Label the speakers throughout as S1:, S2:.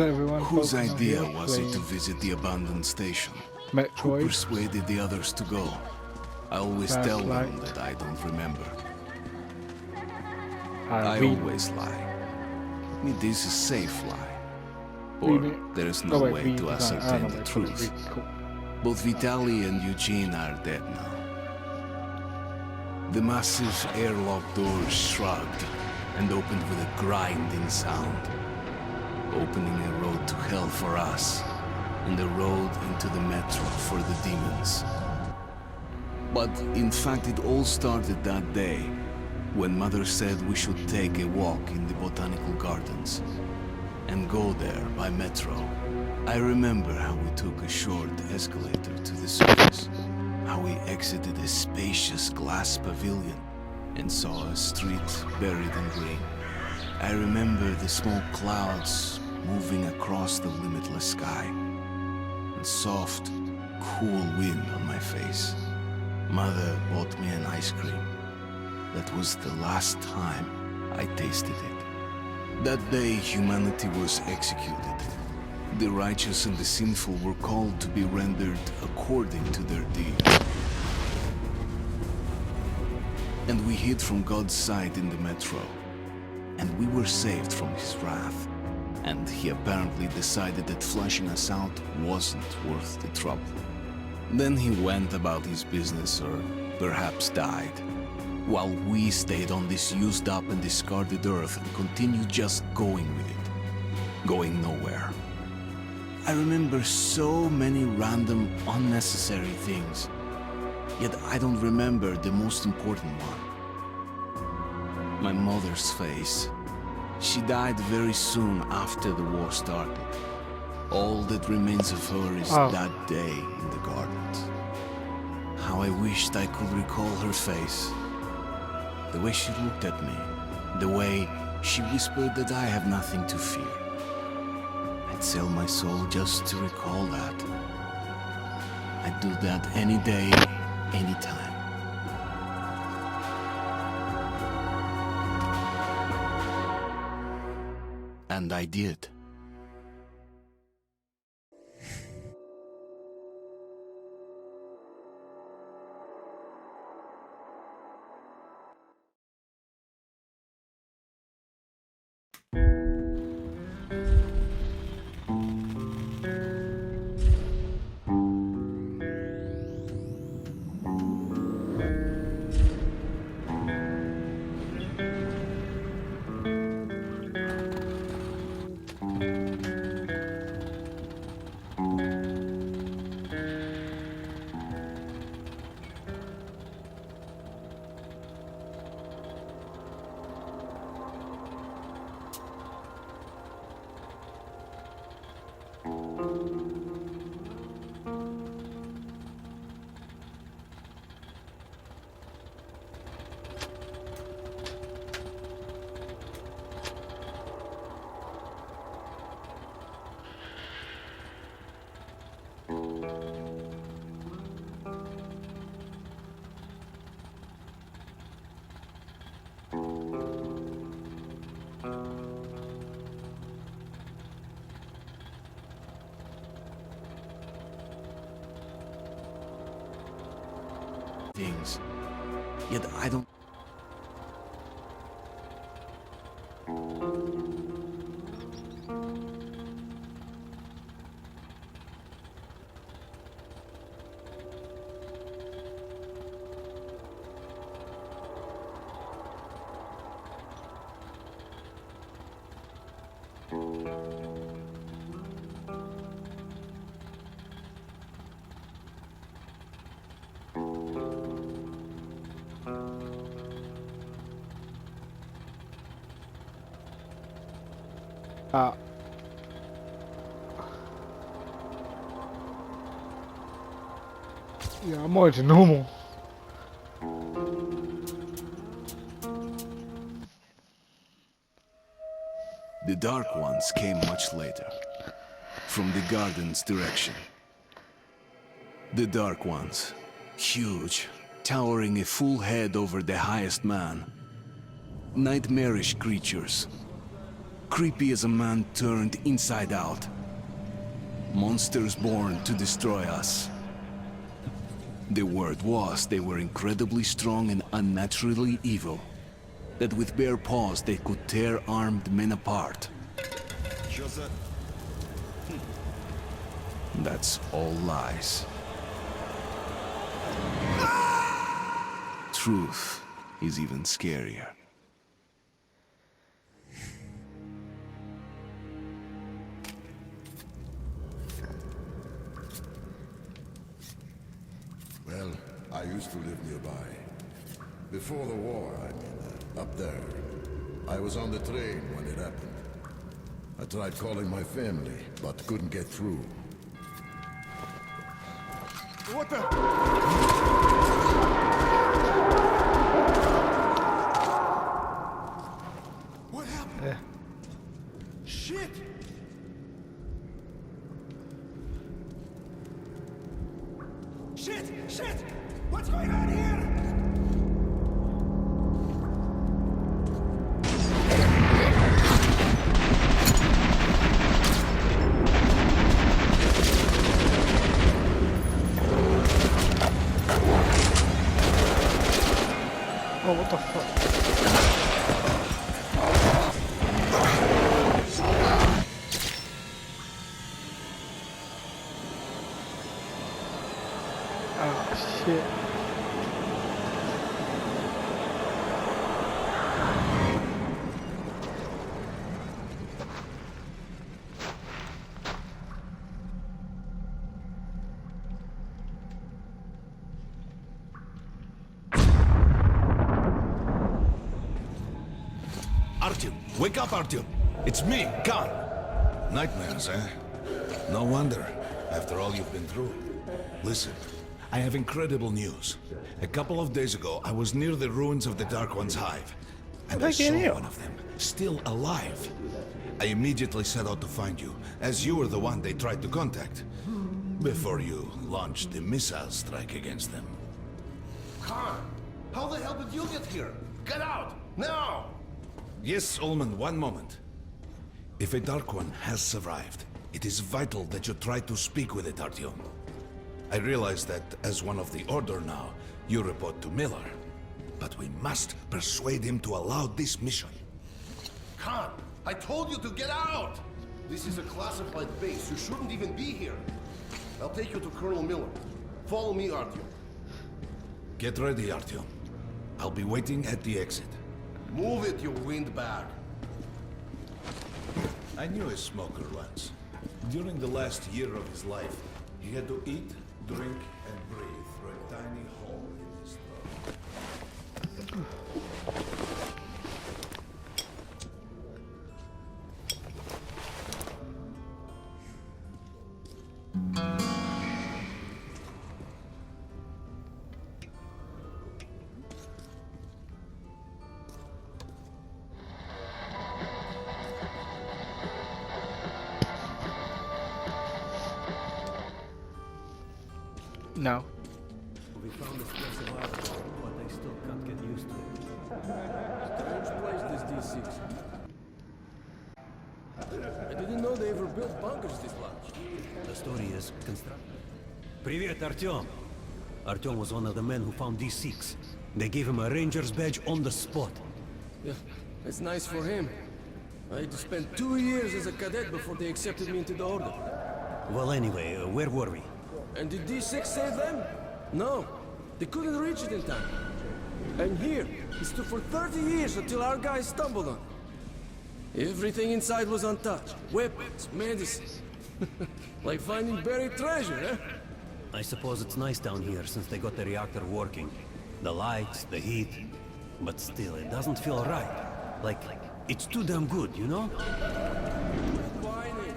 S1: everyone.
S2: Whose
S1: Focus on
S2: idea
S1: here,
S2: was it to
S1: playing
S2: visit the abandoned station? Who
S1: Metroid
S2: persuaded the others to go? I always
S1: Last
S2: tell
S1: Light.
S2: them that I don't remember. I
S1: Read
S2: always lie. It is a safe lie. Or
S1: Remake.
S2: there is
S1: Oh,
S2: no
S1: wait,
S2: way to
S1: redesign.
S2: ascertain
S1: no,
S2: the
S1: wait,
S2: truth.
S1: Cool.
S2: Both Vitaly and Eugene are dead now. The massive airlock doors shrugged and opened with a grinding sound, opening a road to hell for us and a road into the metro for the demons. But in fact, it all started that day when Mother said we should take a walk in the botanical gardens and go there by metro. I remember how we took a short escalator to the surface, how we exited a spacious glass pavilion and saw a street buried in green. I remember the small clouds moving across the limitless sky and soft, cool wind on my face. Mother bought me an ice cream. That was the last time I tasted it. That day, humanity was executed. The righteous and the sinful were called to be rendered according to their deeds. And we hid from God's sight in the metro. And we were saved from his wrath. And he apparently decided that flushing us out wasn't worth the trouble. Then he went about his business, or perhaps died, while we stayed on this used up and discarded earth and continued just going with it, going nowhere. I remember so many random, unnecessary things, yet I don't remember the most important one. My mother's face. She died very soon after the war started. All that remains of her is that day in the gardens. How I wished I could recall her face. The way she looked at me. The way she whispered that I have nothing to fear. I'd sell my soul just to recall that. I'd do that any day, any time. And I did. Things. Yet I don't.
S1: Yeah, I'm more to normal.
S2: The Dark Ones came much later, from the garden's direction. The Dark Ones, huge, towering a full head over the highest man. Nightmarish creatures. creepy as a man turned inside out. Monsters born to destroy us. The word was they were incredibly strong and unnaturally evil. That with bare paws they could tear armed men apart. That's all lies. Truth is even scarier.
S3: Well, I used to live nearby. Before the war, I mean, up there. I was on the train when it happened. I tried calling my family, but couldn't get through.
S1: What the?
S3: What happened?
S1: Yeah.
S3: Shit! Shit! Shit! What's going on here?
S1: Oh, what the fuck? Oh, shit.
S4: Artyom, wake up, Artyom. It's me, Khan. Nightmares, eh? No wonder, after all you've been through. Listen, I have incredible news. A couple of days ago, I was near the ruins of the Dark One's hive. And I saw one of them, still alive. I immediately set out to find you, as you were the one they tried to contact. Before you launched the missile strike against them.
S5: Khan, how the hell did you get here? Get out, now!
S4: Yes, Ullman, one moment. If a Dark One has survived, it is vital that you try to speak with it, Artyom. I realize that, as one of the Order now, you report to Miller. But we must persuade him to allow this mission.
S5: Khan, I told you to get out! This is a classified base. You shouldn't even be here. I'll take you to Colonel Miller. Follow me, Artyom.
S4: Get ready, Artyom. I'll be waiting at the exit.
S5: Move it, you windbag.
S4: I knew a smoker once. During the last year of his life, he had to eat, drink, and breathe through a tiny hole in his throat.
S1: No.
S6: We found this place a while ago, but I still can't get used to it. Strange place, this D6. I didn't know they ever built bunkers this large. The story is constructed. Привет, Artyom. Artyom was one of the men who found D6. They gave him a ranger's badge on the spot.
S7: Yeah, it's nice for him. I had to spend 2 years as a cadet before they accepted me into the Order.
S6: Well, anyway, where were we?
S7: And did D6 save them? No, they couldn't reach it in time. And here, it stood for 30 years until our guys stumbled on it. Everything inside was untouched. Weapons, medicines. Like finding buried treasure, eh?
S6: I suppose it's nice down here since they got the reactor working. The lights, the heat. But still, it doesn't feel right. Like, it's too damn good, you know?
S7: Whining.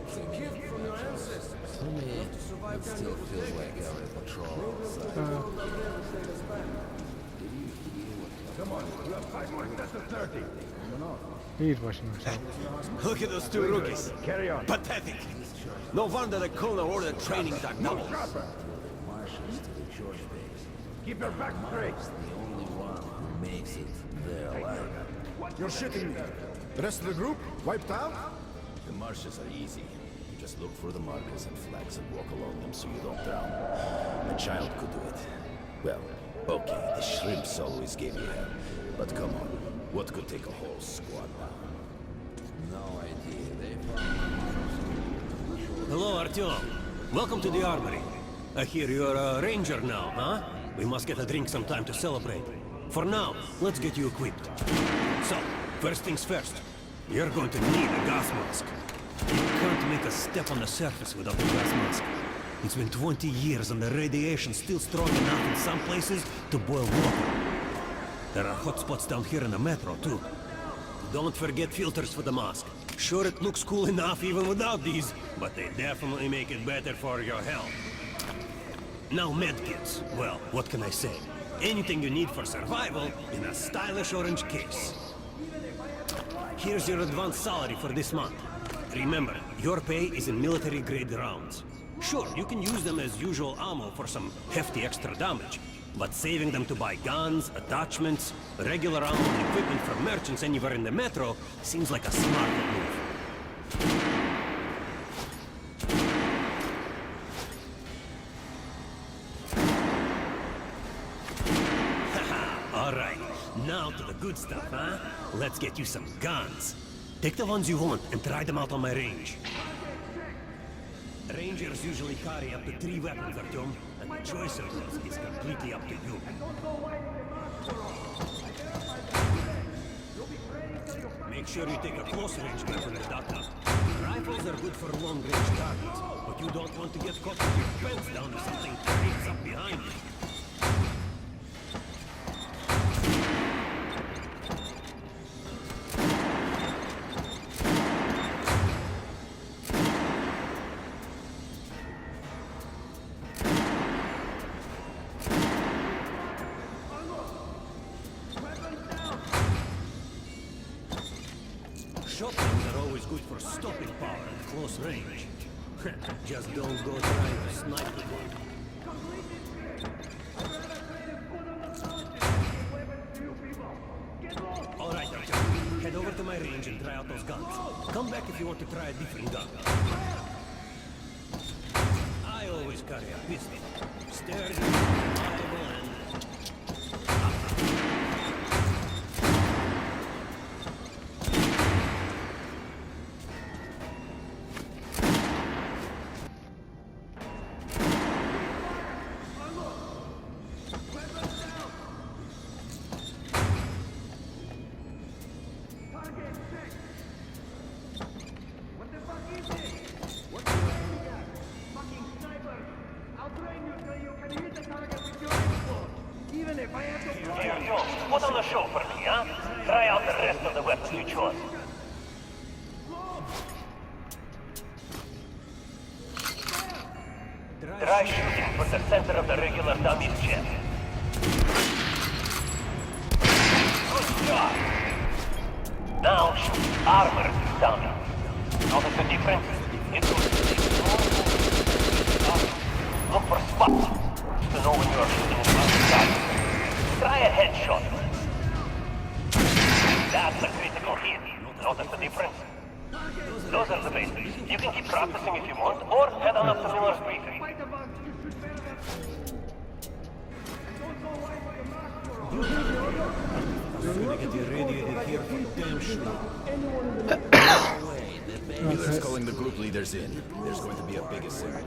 S7: It's a gift from your ancestors.
S8: To me, it still feels like every patrol outside.
S1: He's washing himself.
S9: Look at those two rookies. Carry on. Pathetic. No wonder the colonel ordered training to double.
S8: Marshals to the George base.
S9: Keep your back straight.
S8: The only one who makes it there alive.
S9: You're shitting me.
S3: The rest of the group wiped out?
S10: The marshes are easy. You just look for the markers and flags and walk along them so you don't drown. A child could do it. Well, okay, the shrimps always gave you hell. But come on, what could take a whole squad down?
S8: No idea. They
S6: Hello, Artyom. Welcome to the armory. I hear you're a ranger now, huh? We must get a drink sometime to celebrate. For now, let's get you equipped. So, first things first. You're going to need a gas mask. You can't make a step on the surface without a gas mask. It's been 20 years and the radiation's still strong enough in some places to boil water. There are hot spots down here in the metro, too. Don't forget filters for the mask. Sure, it looks cool enough even without these, but they definitely make it better for your health. Now medkits. Well, what can I say? Anything you need for survival in a stylish orange case. Here's your advance salary for this month. Remember, your pay is in military-grade rounds. Sure, you can use them as usual ammo for some hefty extra damage, but saving them to buy guns, attachments, regular ammo and equipment from merchants anywhere in the metro seems like a smart move. Alright, now to the good stuff, huh? Let's get you some guns. Take the ones you want and try them out on my range. Rangers usually carry up to 3 weapons, Artyom, and the choice of those is completely up to you. Make sure you take a close-range weapon at that time. Rifles are good for long-range targets, but you don't want to get caught with your pants down if something creeps up behind you. Shotguns are always good for stopping power at close range. Just don't go trying to snipe them. Alright, Artyom. Head over to my range and try out those guns. Come back if you want to try a different gun. I always carry a pistol. Sturdy, reliable, and...
S11: Put on the show for me, huh? Try out the rest of the weapons you chose. Try shooting for the center of the regular dummy's chest. Good job. Now shoot armored dummy. Notice the difference? It's look for spots to know when you are shooting at the target. Try a headshot. That's a critical hit. Notice the difference? Those are the basics. You can keep practicing if you want, or head on up to Miller's Bakery.
S10: Miller's calling the group leaders in. There's going to be a big assembly.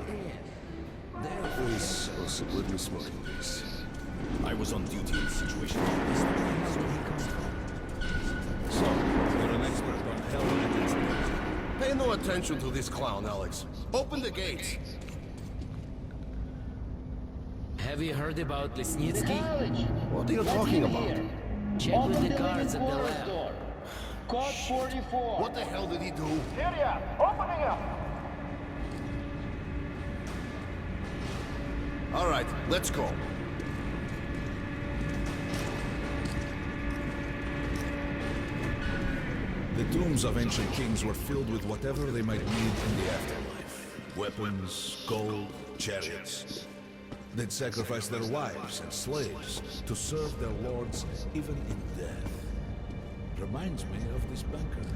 S3: This was a little smoking piece.
S10: I was on duty in situations like this.
S4: So, you're an expert on hell and its nature.
S5: Pay no attention to this clown, Alex. Open the gates.
S12: Have you heard about Lesnitsky?
S5: What are you talking about?
S12: Check with the guards at the lab.
S11: Code 44.
S5: What the hell did he do?
S11: Syria, opening up.
S5: All right, let's go.
S4: The tombs of ancient kings were filled with whatever they might need in the afterlife. Weapons, gold, chariots. They'd sacrifice their wives and slaves to serve their lords even in death. Reminds me of this bunker.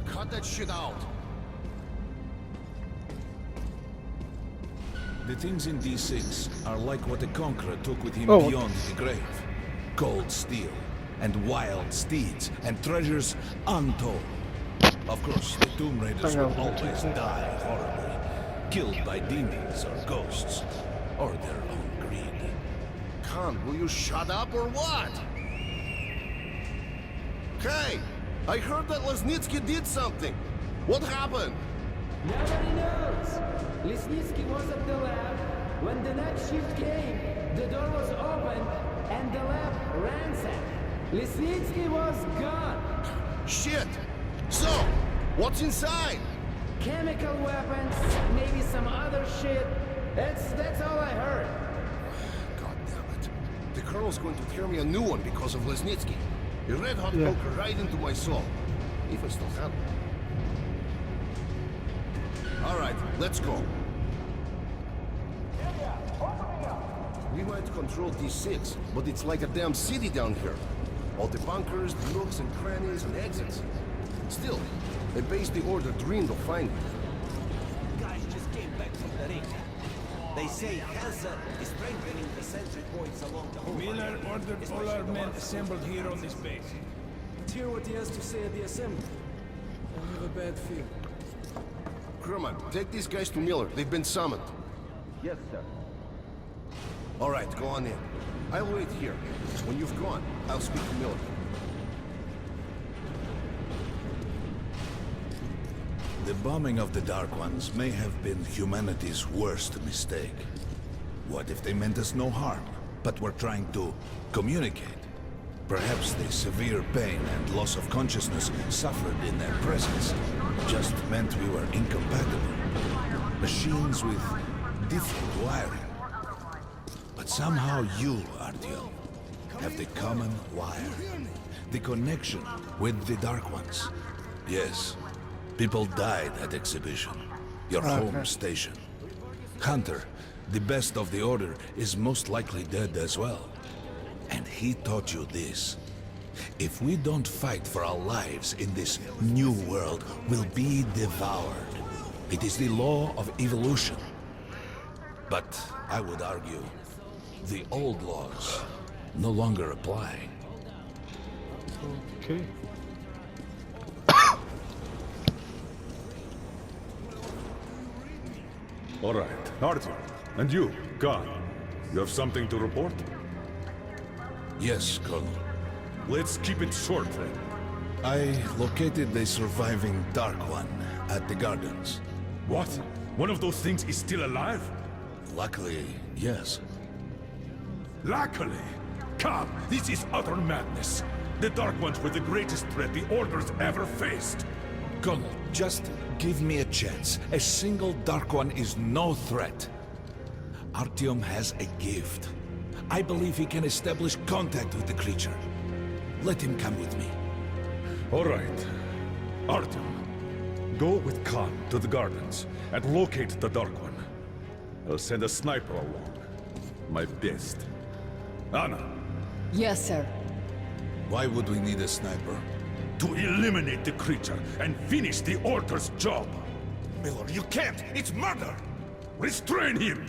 S5: Cut that shit out.
S4: The things in D6 are like what the Conqueror took with him
S1: Oh.
S4: beyond the grave. Cold steel, and wild steeds, and treasures untold. Of course, the Tomb Raiders
S1: Hang
S4: will
S1: on,
S4: always
S1: okay.
S4: die horribly, killed by demons or ghosts, or their own greed.
S5: Khan, will you shut up or what? Hey! I heard that Lesnitsky did something. What happened?
S12: Nobody knows. Lesnitsky was at the lab. When the night shift came, the door was open and the lab ransacked. Lesnitsky was gone.
S5: Shit! So, what's inside?
S12: Chemical weapons, maybe some other shit. That's all I heard.
S5: God damn it. The Colonel's going to tear me a new one because of Lesnitsky. A red-hot poker right into my soul. If I still have it. All right, let's go. We might control D6, but it's like a damn city down here. All the bunkers, the nooks and crannies and exits. Still, a base the Order dreamed of finding.
S9: Guys just came back from the ring. They say Hansa is strengthening the sentry points along the whole
S13: Miller ordered all our men assembled here on this base.
S7: Let's hear what he has to say at the assembly. I have a bad feeling.
S5: Kerman, take these guys to Miller. They've been summoned.
S9: Yes, sir.
S5: All right, go on in. I'll wait here. When you've gone, I'll speak to Miller.
S4: The bombing of the Dark Ones may have been humanity's worst mistake. What if they meant us no harm, but were trying to communicate? Perhaps the severe pain and loss of consciousness suffered in their presence just meant we were incompatible. Machines with different wiring. But somehow you, Artyom, have the common wire. The connection with the Dark Ones. Yes, people died at Exhibition, your home station. Hunter, the best of the Order, is most likely dead as well. And he taught you this. If we don't fight for our lives in this new world, we'll be devoured. It is the law of evolution. But I would argue, the old laws no longer apply.
S1: Okay.
S14: All right, Artyom, and you, Khan, you have something to report?
S4: Yes, Colonel.
S14: Let's keep it short then.
S4: I located the surviving Dark One at the gardens.
S14: What? One of those things is still alive?
S4: Luckily, yes.
S14: Luckily! Come, this is utter madness. The Dark Ones were the greatest threat the Order's ever faced.
S4: Colonel, just give me a chance. A single Dark One is no threat. Artyom has a gift. I believe he can establish contact with the creature. Let him come with me.
S14: All right. Artyom, go with Khan to the gardens and locate the Dark One. I'll send a sniper along. My best. Anna.
S15: Yes, sir.
S4: Why would we need a sniper?
S14: To eliminate the creature and finish the Order's job.
S4: Miller, you can't! It's murder!
S14: Restrain him!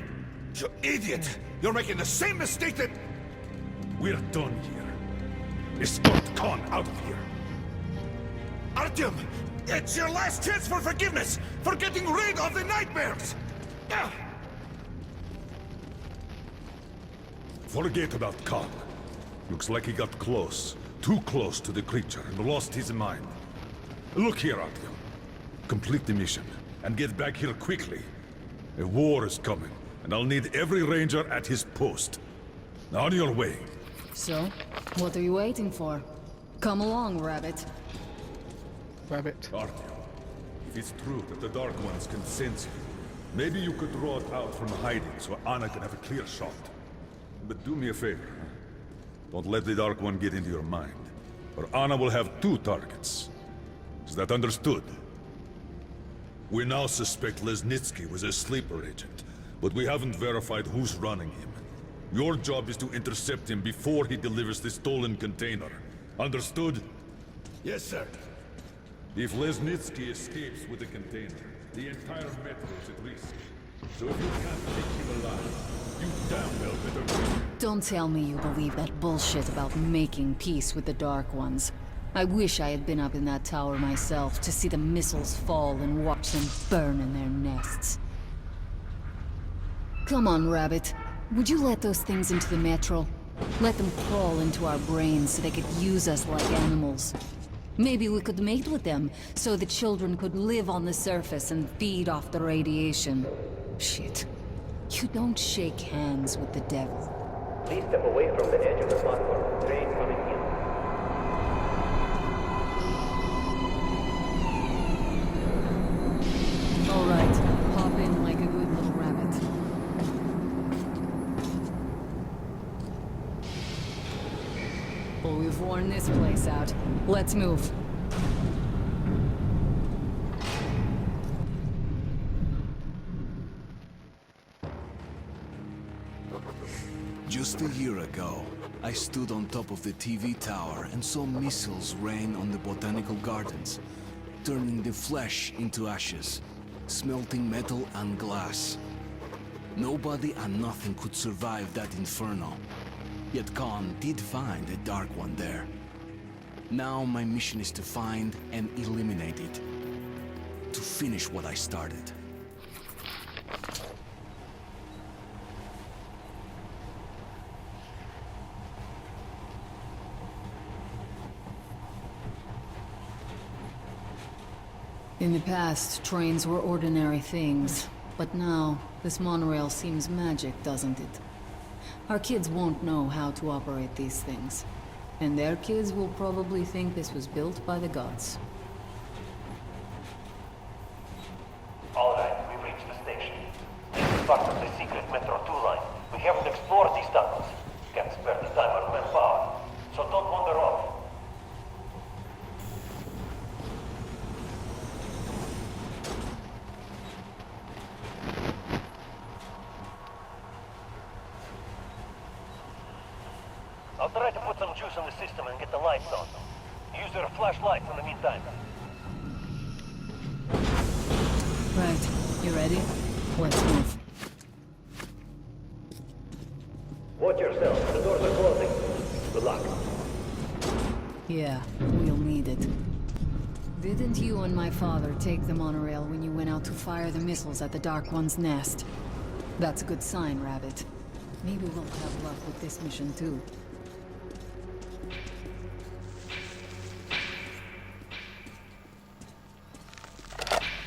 S4: You idiot! You're making the same mistake that...
S14: We're done here. Escort Khan out of here.
S4: Artyom! It's your last chance for forgiveness! For getting rid of the nightmares!
S14: Forget about Khan. Looks like he got close. Too close to the creature and lost his mind. Look here, Artyom. Complete the mission and get back here quickly. A war is coming, and I'll need every ranger at his post. Now on your way.
S15: So, what are you waiting for? Come along, Rabbit.
S1: Rabbit.
S14: Artyom, if it's true that the Dark Ones can sense you, maybe you could draw it out from hiding so Anna can have a clear shot. But do me a favor. Don't let the Dark One get into your mind, or Anna will have 2 targets. Is that understood? We now suspect Lesnitsky was a sleeper agent, but we haven't verified who's running him. Your job is to intercept him before he delivers the stolen container. Understood?
S4: Yes, sir.
S14: If Lesnitsky escapes with the container, the entire metro is at risk. So if you can't take him alive, you damn well better win.
S15: Don't tell me you believe that bullshit about making peace with the Dark Ones. I wish I had been up in that tower myself to see the missiles fall and watch them burn in their nests. Come on, Rabbit. Would you let those things into the Metro? Let them crawl into our brains so they could use us like animals. Maybe we could mate with them, so the children could live on the surface and feed off the radiation. Shit. You don't shake hands with the devil.
S11: Please step away from the edge of the platform. Train coming in.
S15: All right, hop in like a good little rabbit. Well, we've worn this place out. Let's move.
S2: Just a year ago, I stood on top of the TV tower and saw missiles rain on the botanical gardens, turning the flesh into ashes, smelting metal and glass. Nobody and nothing could survive that inferno. Yet Khan did find a Dark One there. Now my mission is to find and eliminate it. To finish what I started.
S15: In the past, trains were ordinary things. But now, this monorail seems magic, doesn't it? Our kids won't know how to operate these things. And their kids will probably think this was built by the gods.
S11: Alright, we've reached the station. This is part of the secret Metro 2 line. We haven't explored these tunnels. Can't spare the time or manpower. So don't wander off. I'll try to put some juice on the system and get the lights on. Use your flashlights in the meantime.
S15: Right, you ready? Let's move.
S11: Watch yourself, the doors are closing. Good luck.
S15: Yeah, we'll need it. Didn't you and my father take the monorail when you went out to fire the missiles at the Dark One's nest? That's a good sign, Rabbit. Maybe we'll have luck with this mission too.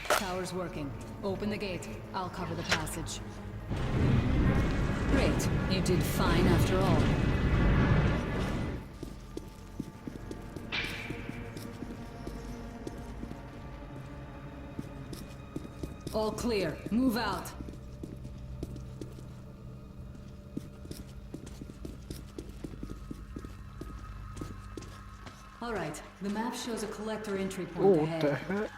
S15: Tower's working. Open the gate. I'll cover the passage. Great. You did fine after all. All clear. Move out. All right. The map shows a collector entry point
S1: Oh, what
S15: ahead.
S1: the heck?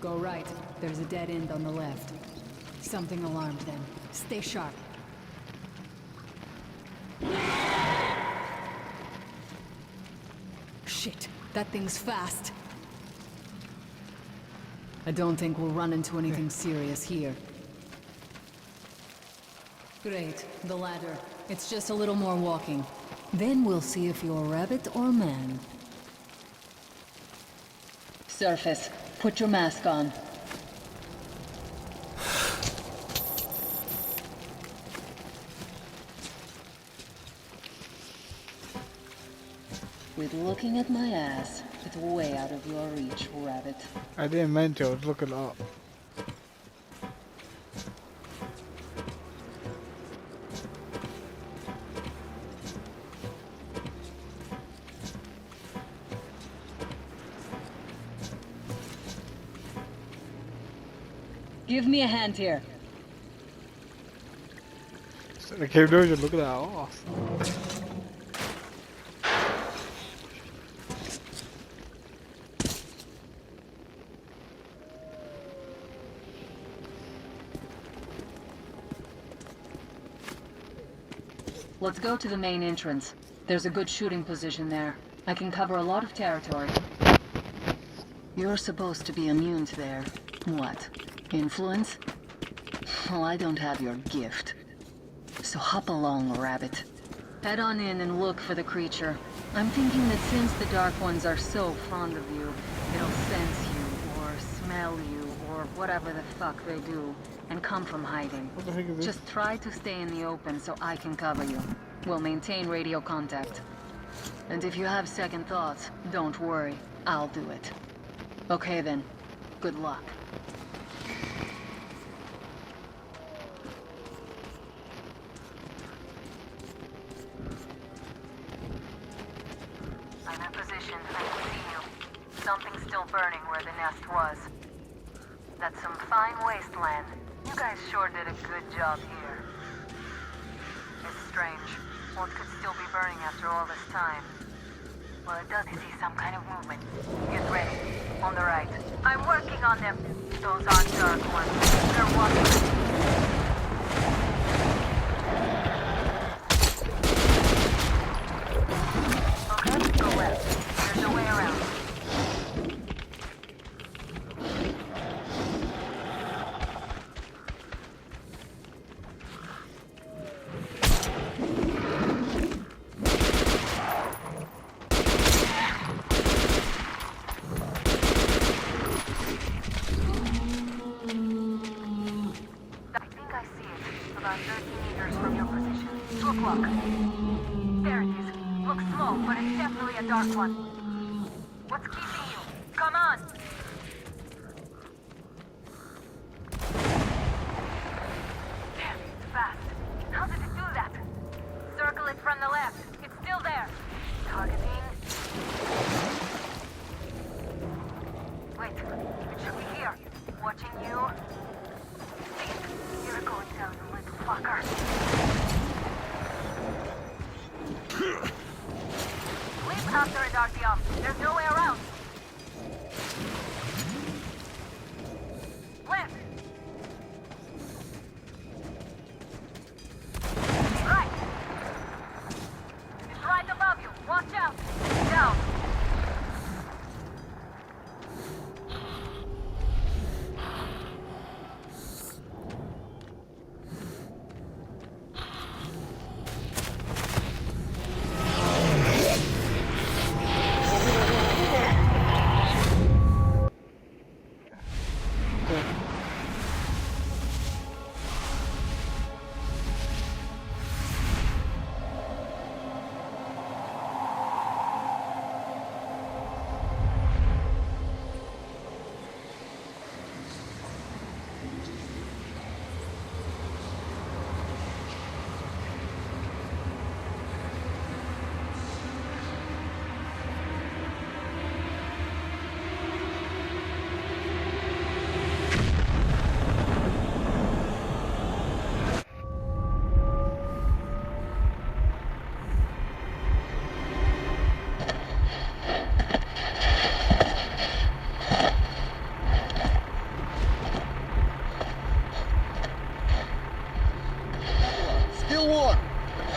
S15: Go right. There's a dead end on the left. Something alarmed them. Stay sharp. Shit, that thing's fast. I don't think we'll run into anything serious here. Great, the ladder. It's just a little more walking. Then we'll see if you're rabbit or man. Surface, put your mask on. Quit looking at my ass. It's way out of your reach, rabbit.
S1: I didn't mean to, I was looking up.
S15: Give me a hand here.
S1: So I came down and look at that ass.
S15: Let's go to the main entrance. There's a good shooting position there. I can cover a lot of territory. You're supposed to be immune to their... what? Influence? Well, I don't have your gift. So hop along, rabbit. Head on in and look for the creature. I'm thinking that since the Dark Ones are so fond of you, it'll sense you, or smell you, or whatever the fuck they do, and come from hiding.
S1: What the heck is this?
S15: Just try to stay in the open so I can cover you. We'll maintain radio contact. And if you have second thoughts, don't worry. I'll do it. Okay then. Good luck.
S16: I'm in position. I can see you. Something's still burning where the nest was. That's some fine wasteland. You guys sure did a good job here. It's strange. What could still be burning after all this time? Well, it does see some kind of movement. Get ready. On the right. I'm working on them. Those aren't Dark Ones. They're walking. Okay, go left. There's a way around. About 30 meters from your position. 2 o'clock. There it is. Looks small, but it's definitely a dark one. What's keeping you? Come on! Damn, it's fast. How did it do that? Circle it from the left. It's still there. Targeting. Wait, it should be here. Watching you. You're going down, you little fucker. Leap after it, Artyom. There's no way around. Left. Right. It's right above you. Watch out. Down.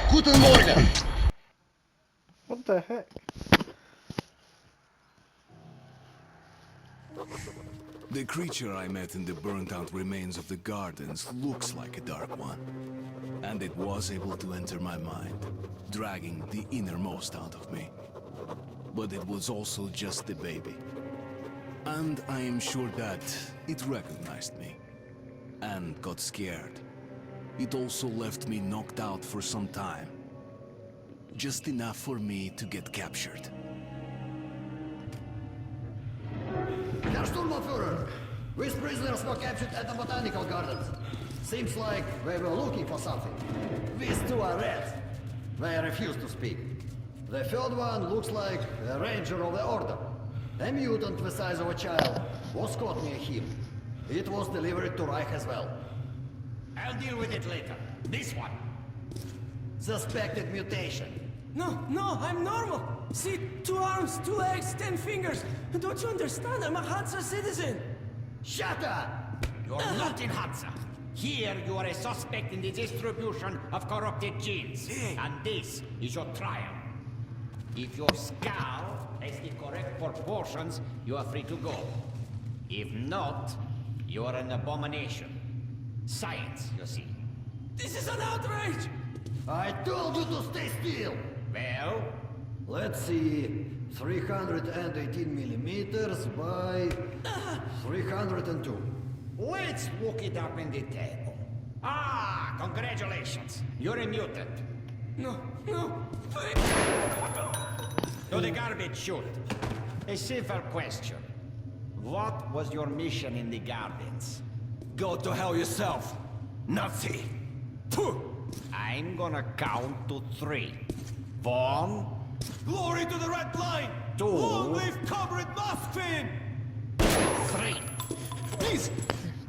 S17: Guten Morgen!
S1: What the heck?
S2: The creature I met in the burnt-out remains of the gardens looks like a dark one. And it was able to enter my mind, dragging the innermost out of me. But it was also just a baby. And I am sure that it recognized me. And got scared. It also left me knocked out for some time. Just enough for me to get captured.
S17: Herr Sturmbannführer, these prisoners were captured at the botanical gardens. Seems like they were looking for something. These two are rats. They refuse to speak. The third one looks like a ranger of the order. A mutant the size of a child was caught near him. It was delivered to Reich as well.
S18: I'll deal with it later. This one.
S17: Suspected mutation.
S7: No, I'm normal. See, 2 arms, 2 legs, 10 fingers. Don't you understand? I'm a Hansa citizen.
S17: Shut up!
S18: You're not in Hansa. Here you are a suspect in the distribution of corrupted genes. And this is your trial. If your skull has the correct proportions, you are free to go. If not, you are an abomination. Science, you see.
S7: This is an outrage!
S17: I told you to stay still!
S18: Well?
S17: Let's see. 318 millimeters by 302.
S18: Let's look it up in the table. Ah, congratulations. You're a mutant.
S7: No, no,
S18: To the garbage chute. A simple question. What was your mission in the gardens?
S6: Go to hell yourself, Nazi! Phew.
S18: I'm gonna count to 3. 1.
S6: Glory to the Red Line!
S18: 2.
S6: Long live Comrade Moskvin!
S18: 3.
S6: Please!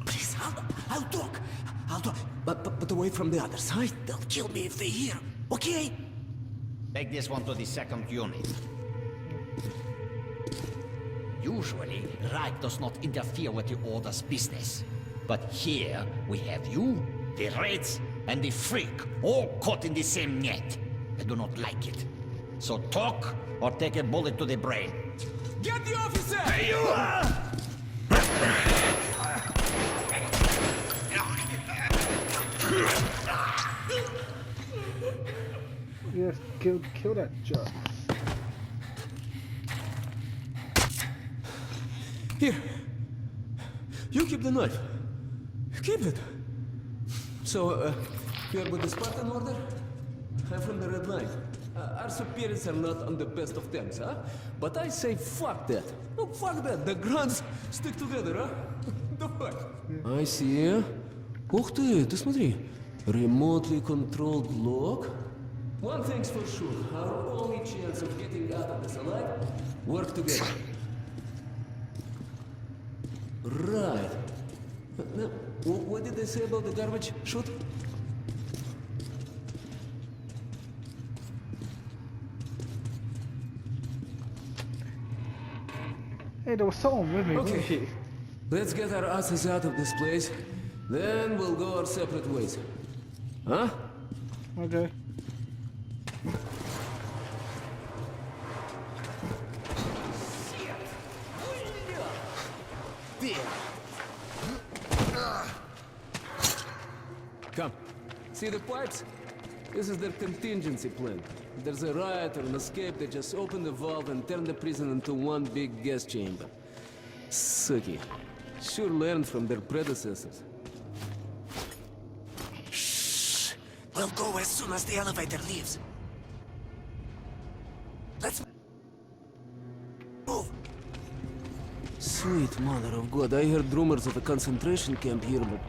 S6: Please, I'll talk. I'll talk. But away from the other side. They'll kill me if they hear. Okay?
S18: Take this one to the 2nd unit. Usually, Reich does not interfere with the Order's business. But here, we have you, the Reds, and the Freak, all caught in the same net. I do not like it. So talk, or take a bullet to the brain.
S7: Get the officer!
S18: Hey, you!
S1: Yes, kill that jerk.
S7: Here. You keep the knife. Keep it. So, you're with the Spartan Order? I'm from the Red Line. Our superiors are not on the best of terms, huh? But I say fuck that. No, fuck that. The grunts stick together, huh? The fuck? I see. Ух ты смотри. Remotely controlled lock. One thing's for sure. Our only chance of getting out of this alive, work together. Right. Now, what did they say about the garbage chute?
S1: Hey, there was someone with me, wasn't
S7: Okay.
S1: she?
S7: Let's get our asses out of this place. Then we'll go our separate ways. Huh?
S1: Okay.
S7: Come. See the pipes? This is their contingency plan. If there's a riot or an escape, they just open the valve and turn the prison into one big gas chamber. Sucky. Sure learned from their predecessors.
S6: Shh. We'll go as soon as the elevator leaves. Let's move.
S7: Sweet mother of God, I heard rumors of a concentration camp here, but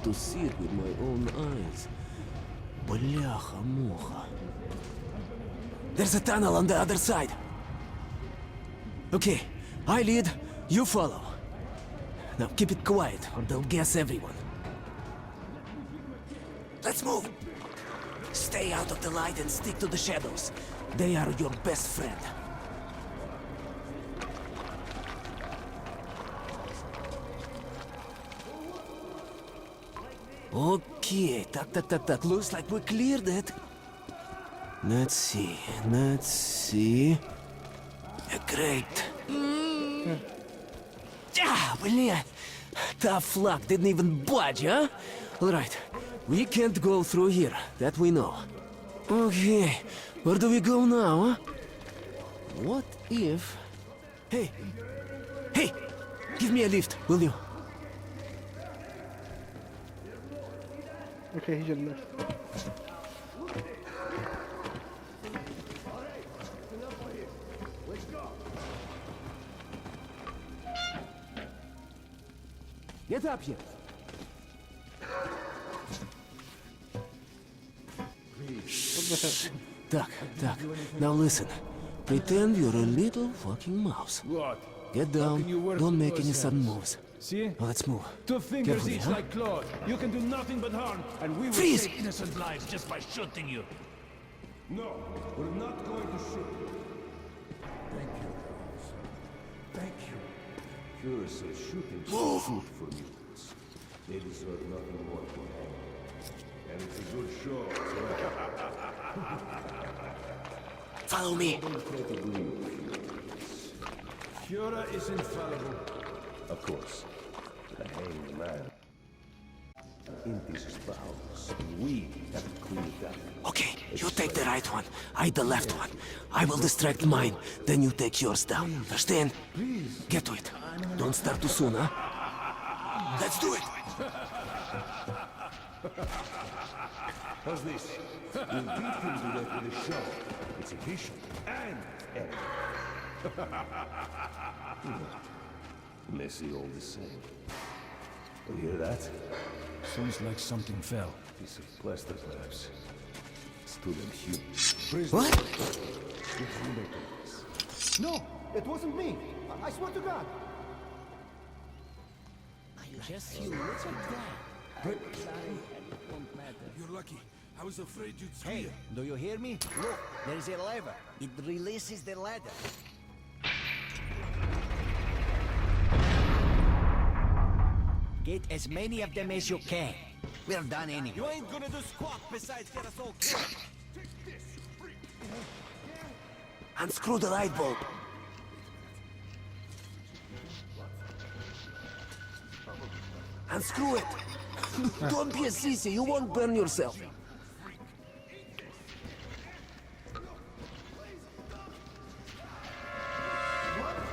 S7: to see it with my own eyes. Бляха-муха. There's a tunnel on the other side. Okay, I lead, you follow. Now keep it quiet, or they'll gas everyone.
S6: Let's move. Stay out of the light and stick to the shadows. They are your best friend.
S7: Okay, так. Looks like we cleared it. Let's see. Great. Ah, блин. Tough luck, didn't even budge, huh? All right, we can't go through here, that we know. Okay, where do we go now, huh? What if... Hey, give me a lift, will you?
S1: Okay, he should left.
S7: Get up here. Так. Now listen. Pretend you're a little fucking mouse.
S13: What?
S7: Get down. Don't make any sudden moves.
S13: See?
S7: Now let's move.
S13: 2 fingers
S7: Carefully,
S13: each
S7: huh?
S13: like Claude. You can do nothing but harm, and we will
S7: Freeze!
S13: save innocent lives just by shooting you.
S14: No, we're not going to shoot you.
S5: Thank you, guys. Thank you. Curious shooting
S6: Move!
S5: food for mutants. They deserve nothing more than hang. And it's a good show, as well.
S6: Follow me.
S5: Don't try to believe
S13: Führer is infallible.
S5: Of course. The hanged man. In this house, we have to clean it up.
S6: Okay, you take the right one, I the left one. I will distract mine, then you take yours down. Understand?
S5: Please.
S6: Get to it. Don't start too soon, huh? Let's do it.
S5: How's this? We'll beat him to death with a shovel. It's efficient and elegant. Messy all the same. You hear that?
S13: Sounds like something fell.
S5: Piece of plaster, perhaps. Student Hugh.
S6: What?
S5: Did you make this?
S9: No, it wasn't me. I swear to God.
S12: Just you look at that.
S4: You're lucky. I was afraid you'd scream.
S9: Hey, do you hear me? Look, there is a lever. It releases the ladder. Get as many of them as you can. We're done anyway. You ain't gonna do squat besides get us all killed.
S6: Unscrew the light bulb. Unscrew it. Don't be a sissy, you won't burn yourself.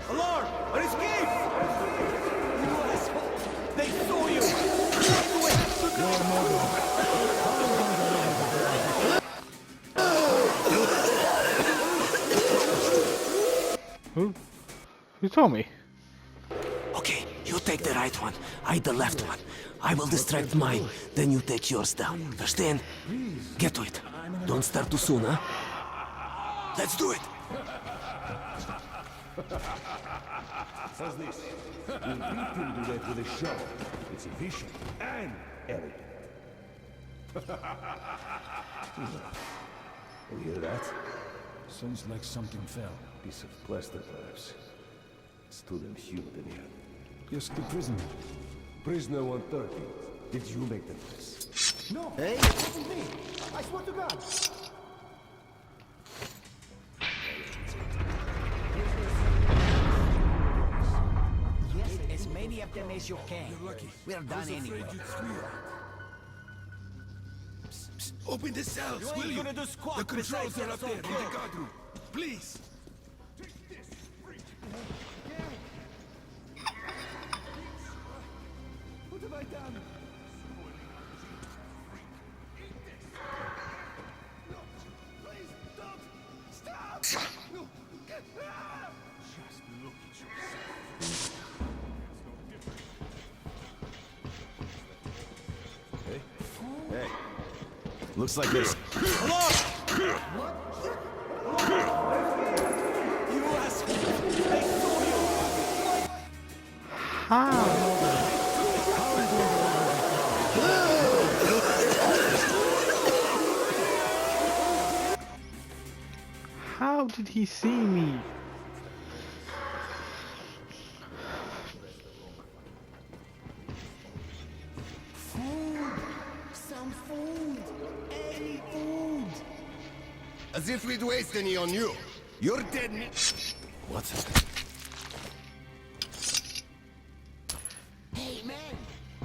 S9: Alarm! An escape! You assholes! They saw you!
S1: Who told me?
S6: Okay, you take the right one, I the left one. I will distract mine, then you take yours down. Understand? Get to it. Don't start too soon, huh? Let's do it.
S5: How's this? We'll beat him to death with a shovel. It's efficient and elegant. You hear that?
S13: Sounds like something fell.
S5: Piece of plaster, perhaps. Student Hugh, in here.
S13: Just the prisoner.
S5: Prisoner 130. Did you make the mess?
S9: No, it wasn't me. I swear to God. Get as many of them as you can.
S4: You're lucky.
S9: We're done anyway.
S4: Open the cells,
S9: You ain't
S4: will you?
S9: gonna do squat
S4: The controls
S9: besides
S4: are up there in
S9: get
S4: the
S9: us all
S4: guard room. Please.
S9: What have I done?
S10: Hey, looks like there's...
S1: How did he see me?
S9: Some food! Any food!
S5: As if we'd waste any on you. You're dead meat.
S10: What's happening?
S9: Hey, man!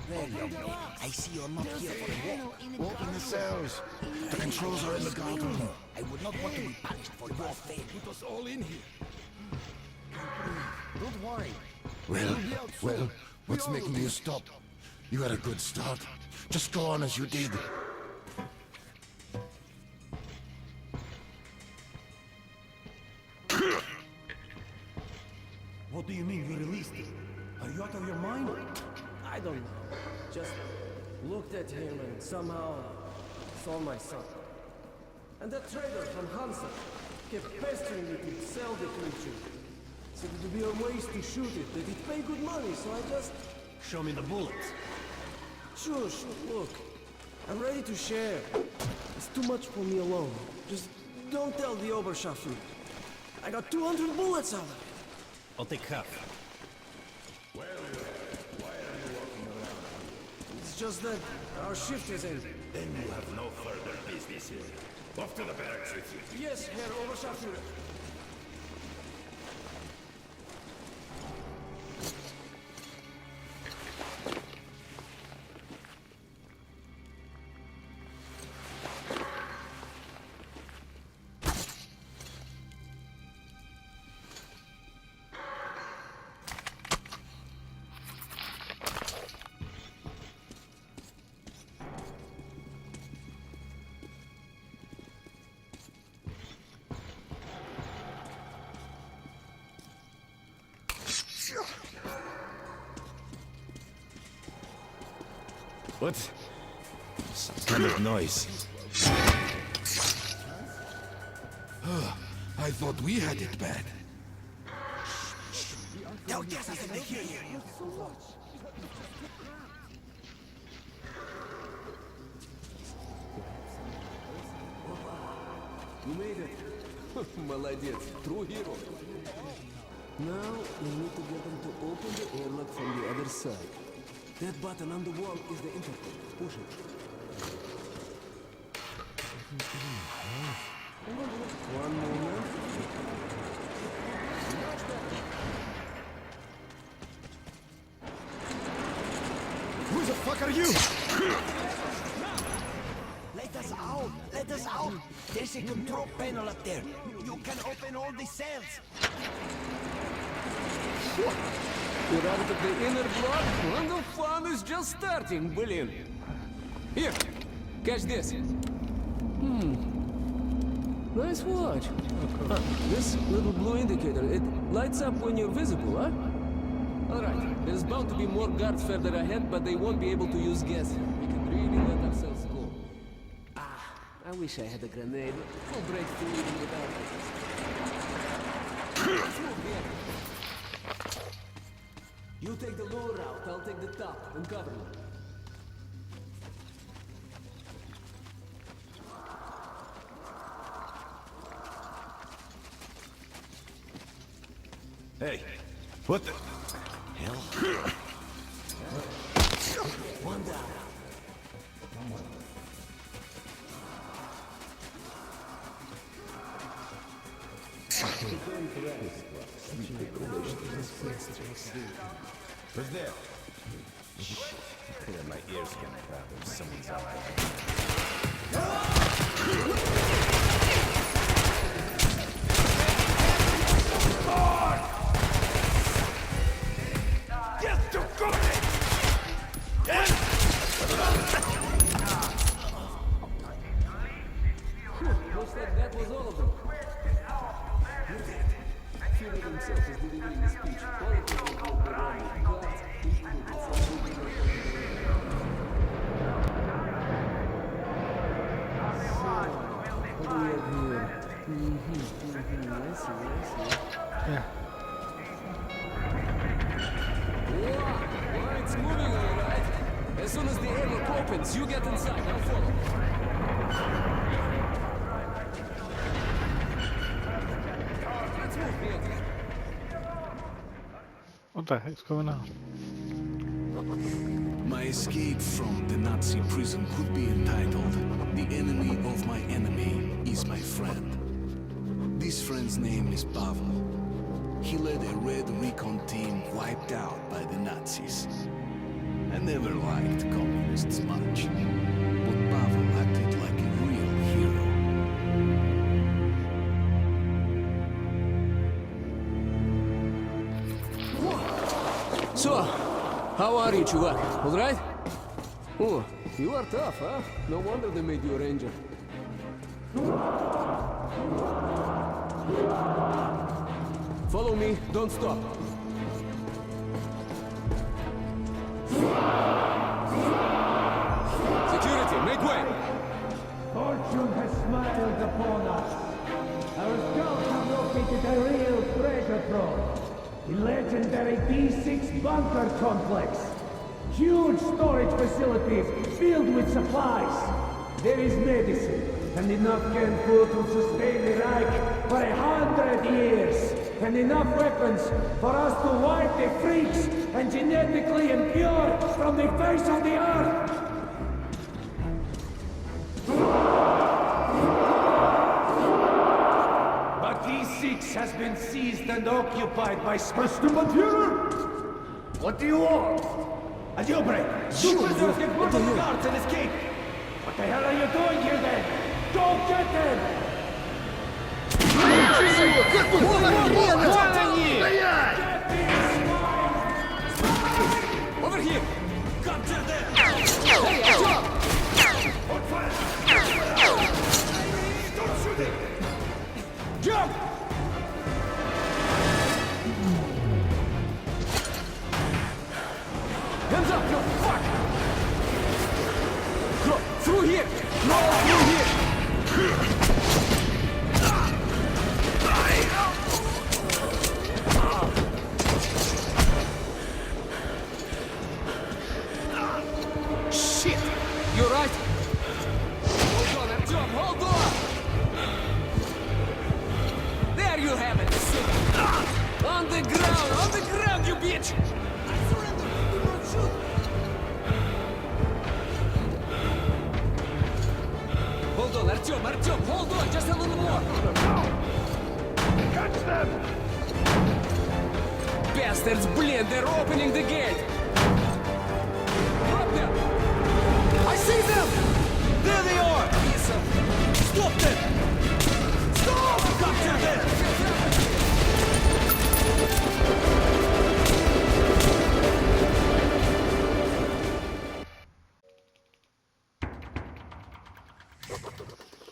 S9: There you go. I see you're not here for a walk.
S3: Open the cells. The controls are in the guard room.
S9: I would not want to be punished for your failure.
S4: Put us all in here.
S9: Don't worry.
S3: Well, what's making you stop? You had a good start. Just go on as you did.
S6: What do you mean you released him? Are you out of your mind?
S7: I don't know. Just looked at him and somehow saw my son. And that trader from Hansa kept pestering me to sell the creature. Said it would be a waste to shoot it, that it'd pay good money, so I just...
S6: Show me the bullets.
S7: Sure, look. I'm ready to share. It's too much for me alone. Just don't tell the Oberschaffner. I got 200 bullets out of it.
S6: I'll take half.
S7: It's just that our shift is in.
S10: Then you have no further business here. Off to the barracks with you.
S7: Yes, Herr Oberscharführer.
S10: What? Some kind of noise.
S4: I thought we had it bad.
S9: Don't guess us if they hear you.
S7: You made it. Молодец. True hero. Now, we need to get them to open the airlock from the other side. That button on the wall is the intercom. Push it. One moment.
S9: Who the fuck are you? Let us out! Let us out! There's a control panel up there. You can open all the cells.
S7: You're out of the inner block, and the fun is just starting, Brilliant. Here, catch this. Nice watch. This little blue indicator, it lights up when you're visible, huh? Alright, there's bound to be more guards further ahead, but they won't be able to use gas. We can really let ourselves go. I wish I had a grenade. We'll break through even without it. Let's move here. You take the lower route, I'll take the top and cover them.
S10: Hey, what the hell?
S9: One down.
S10: Who's there? Yeah, my ears can crap if someone's out.
S9: Get to going!
S7: Looks like that was all of them. Führer themselves is delivering the speech. Politics will go around. Guards, what do we have here? I see.
S1: Yeah.
S7: Wow, it's moving all right. As soon as the airlock opens, you get inside. I'll follow. Let's move, Pietro.
S1: What the heck's going on?
S2: My escape from the Nazi prison could be entitled "The Enemy of My Enemy is My Friend." This friend's name is Pavel. He led a red recon team wiped out by the Nazis. I never liked communists much, but Pavel acted like a real hero.
S7: So, how are you, Chuvak? All right? Oh, you are tough, huh? No wonder they made you a ranger. Follow me, don't stop. Security, make way!
S12: Fortune has smiled upon us. Our scouts have located a real treasure trove. The legendary P6 bunker complex. Huge storage facilities filled with supplies. There is medicine and enough canned food to sustain the Reich for 100 years. and enough weapons for us to wipe the freaks and genetically impure from the face of the earth. But D6 has been seized and occupied by What do you want? A jailbreak! Two prisoners get board of the guards and escape! What the hell are you doing here then? Don't get them!
S7: Over here! Capture them! On fire! Don't shoot it! Jump! Hands up! No, fuck! Go, through here! No, through here! Shit! You right? Hold on, Artyom, hold on! There you have it! On the ground, you bitch! I surrender! Do not shoot! Hold on, Artyom, hold on! Just a little more! Catch them! Bastards, блин, they're opening the gate! Drop them! I see them! There they are! Stop them! Stop! Capture them!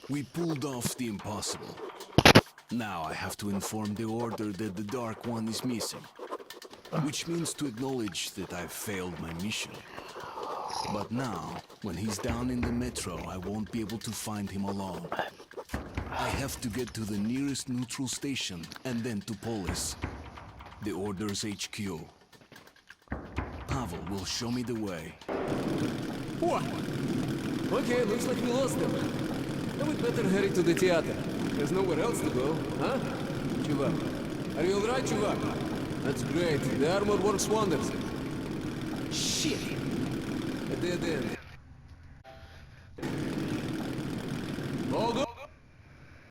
S2: We pulled off the impossible. Now I have to inform the Order that the Dark One is missing. Which means to acknowledge that I've failed my mission. But now, when he's down in the Metro, I won't be able to find him alone. I have to get to the nearest neutral station, and then to Polis, the Order's HQ. Pavel will show me the way.
S7: What? Okay, looks like we lost them. Then we'd better hurry to the theater. There's nowhere else to go, huh? Chuvak. Are you alright, Chuvak? That's great. The armor works wonders. Shit! A dead end.